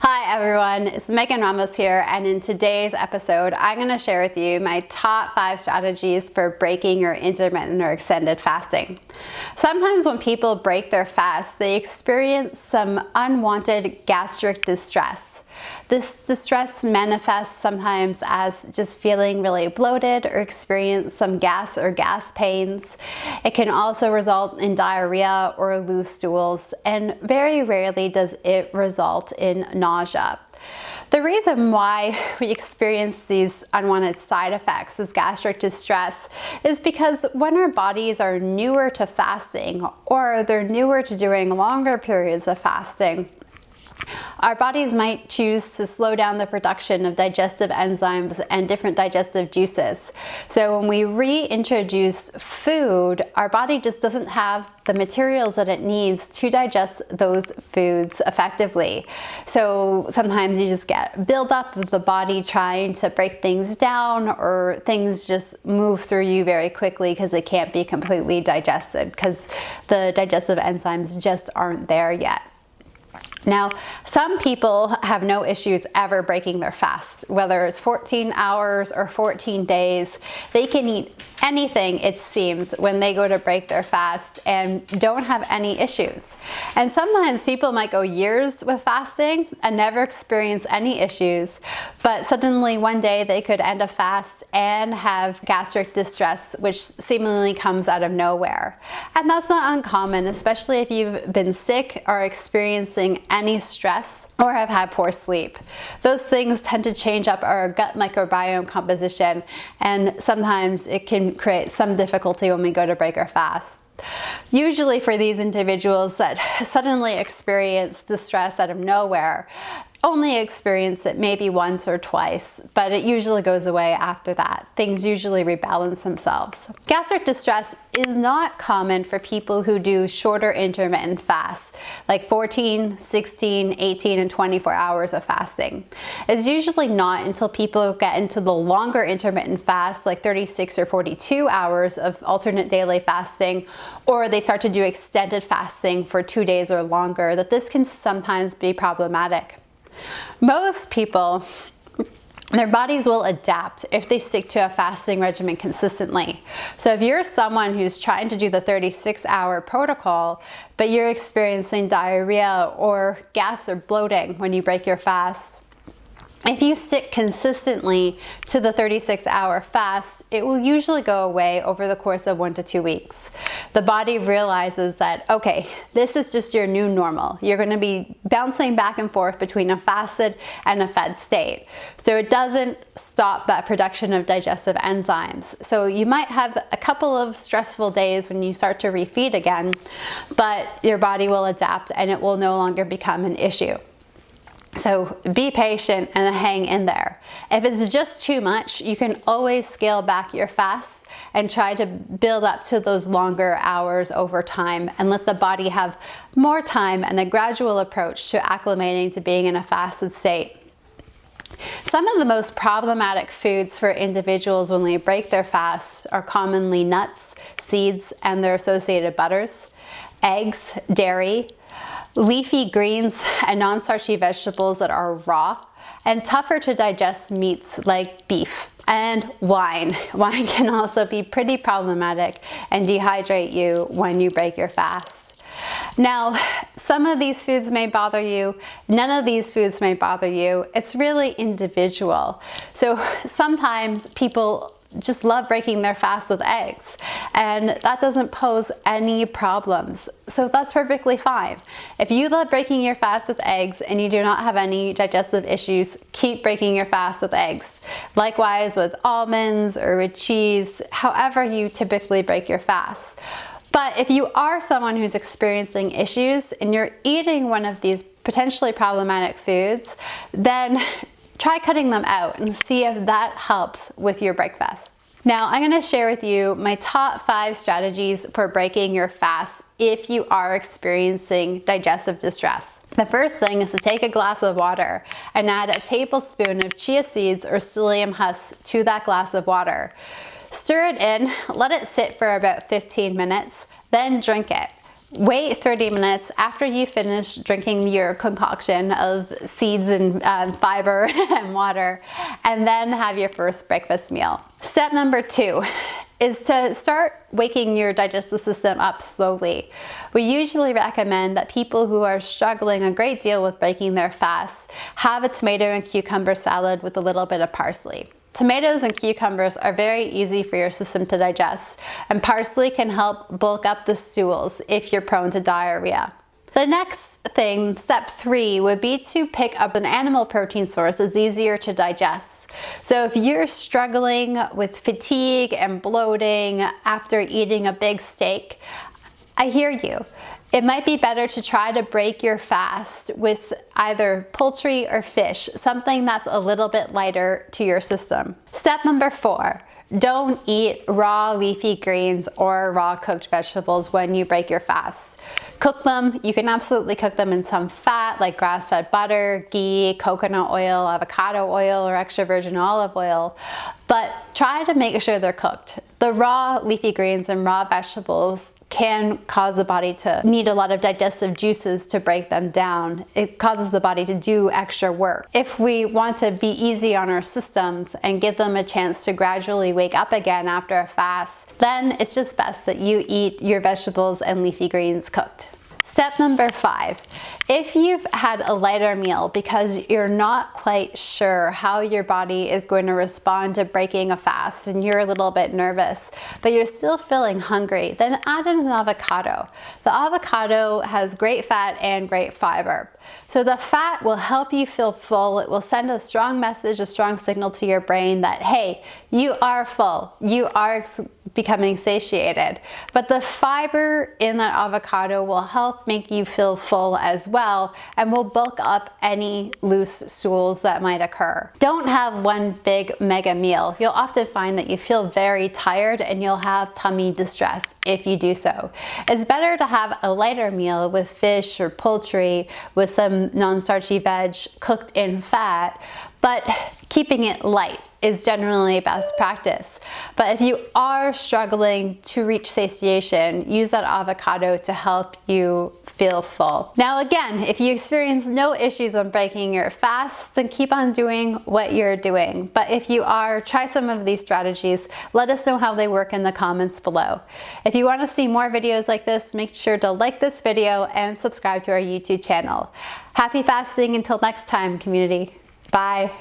Hi everyone, it's Megan Ramos here, and in today's episode I'm going to share with you my top 5 strategies for breaking your intermittent or extended fasting. Sometimes when people break their fast, they experience some unwanted gastric distress. This distress manifests sometimes as just feeling really bloated or experience some gas or gas pains. It can also result in diarrhea or loose stools, and very rarely does it result in nausea. The reason why we experience these unwanted side effects, this gastric distress, is because when our bodies are newer to fasting or they're newer to doing longer periods of fasting, our bodies might choose to slow down the production of digestive enzymes and different digestive juices. So when we reintroduce food, our body just doesn't have the materials that it needs to digest those foods effectively. So sometimes you just get buildup of the body trying to break things down, or things just move through you very quickly because they can't be completely digested because the digestive enzymes just aren't there yet. Now, some people have no issues ever breaking their fast, whether it's 14 hours or 14 days. They can eat anything, it seems, when they go to break their fast and don't have any issues. And sometimes people might go years with fasting and never experience any issues, but suddenly one day they could end a fast and have gastric distress, which seemingly comes out of nowhere. And that's not uncommon, especially if you've been sick or experiencing any stress or have had poor sleep. Those things tend to change up our gut microbiome composition, and sometimes it can create some difficulty when we go to break our fast. Usually for these individuals that suddenly experience distress out of nowhere, only experience it maybe once or twice, but it usually goes away after that. Things usually rebalance themselves. Gastric distress is not common for people who do shorter intermittent fasts, like 14, 16, 18, and 24 hours of fasting. It's usually not until people get into the longer intermittent fasts, like 36 or 42 hours of alternate daily fasting, or they start to do extended fasting for 2 days or longer, that this can sometimes be problematic. Most people, their bodies will adapt if they stick to a fasting regimen consistently. So if you're someone who's trying to do the 36-hour protocol, but you're experiencing diarrhea or gas or bloating when you break your fast, if you stick consistently to the 36-hour fast, it will usually go away over the course of 1 to 2 weeks. The body realizes that, okay, this is just your new normal. You're going to be bouncing back and forth between a fasted and a fed state. So it doesn't stop that production of digestive enzymes. So you might have a couple of stressful days when you start to refeed again, but your body will adapt and it will no longer become an issue. So be patient and hang in there. If it's just too much, you can always scale back your fasts and try to build up to those longer hours over time and let the body have more time and a gradual approach to acclimating to being in a fasted state. Some of the most problematic foods for individuals when they break their fasts are commonly nuts, seeds, and their associated butters, eggs, dairy, leafy greens and non-starchy vegetables that are raw, and tougher to digest meats like beef, and wine. Wine can also be pretty problematic and dehydrate you when you break your fast. Now, some of these foods may bother you, none of these foods may bother you. It's really individual. So sometimes people just love breaking their fast with eggs, and that doesn't pose any problems. So that's perfectly fine. If you love breaking your fast with eggs and you do not have any digestive issues, keep breaking your fast with eggs. Likewise with almonds or with cheese, however you typically break your fast. But if you are someone who's experiencing issues and you're eating one of these potentially problematic foods, then try cutting them out and see if that helps with your breakfast. Now, I'm going to share with you my top 5 strategies for breaking your fast if you are experiencing digestive distress. The first thing is to take a glass of water and add a tablespoon of chia seeds or psyllium husks to that glass of water. Stir it in, let it sit for about 15 minutes, then drink it. Wait 30 minutes after you finish drinking your concoction of seeds and fiber and water, and then have your first breakfast meal. Step number 2 is to start waking your digestive system up slowly. We usually recommend that people who are struggling a great deal with breaking their fast have a tomato and cucumber salad with a little bit of parsley. Tomatoes and cucumbers are very easy for your system to digest, and parsley can help bulk up the stools if you're prone to diarrhea. The next thing, step 3, would be to pick up an animal protein source that's easier to digest. So if you're struggling with fatigue and bloating after eating a big steak, I hear you. It might be better to try to break your fast with either poultry or fish, something that's a little bit lighter to your system. Step number 4, don't eat raw leafy greens or raw cooked vegetables when you break your fast. Cook them. You can absolutely cook them in some fat like grass-fed butter, ghee, coconut oil, avocado oil, or extra virgin olive oil, but try to make sure they're cooked. The raw leafy greens and raw vegetables can cause the body to need a lot of digestive juices to break them down. It causes the body to do extra work. If we want to be easy on our systems and give them a chance to gradually wake up again after a fast, then it's just best that you eat your vegetables and leafy greens cooked. Step number 5, if you've had a lighter meal because you're not quite sure how your body is going to respond to breaking a fast and you're a little bit nervous, but you're still feeling hungry, then add in an avocado. The avocado has great fat and great fiber. So the fat will help you feel full. It will send a strong message, a strong signal to your brain that, hey, you are full, you are becoming satiated. But the fiber in that avocado will help make you feel full as well and will bulk up any loose stools that might occur. Don't have one big mega meal. You'll often find that you feel very tired and you'll have tummy distress if you do so. It's better to have a lighter meal with fish or poultry with some non-starchy veg cooked in fat, but keeping it light is generally best practice. But if you are struggling to reach satiation, use that avocado to help you feel full. Now again, if you experience no issues on breaking your fast, then keep on doing what you're doing. But if you are, try some of these strategies. Let us know how they work in the comments below. If you want to see more videos like this, make sure to like this video and subscribe to our YouTube channel. Happy fasting until next time, community. Bye.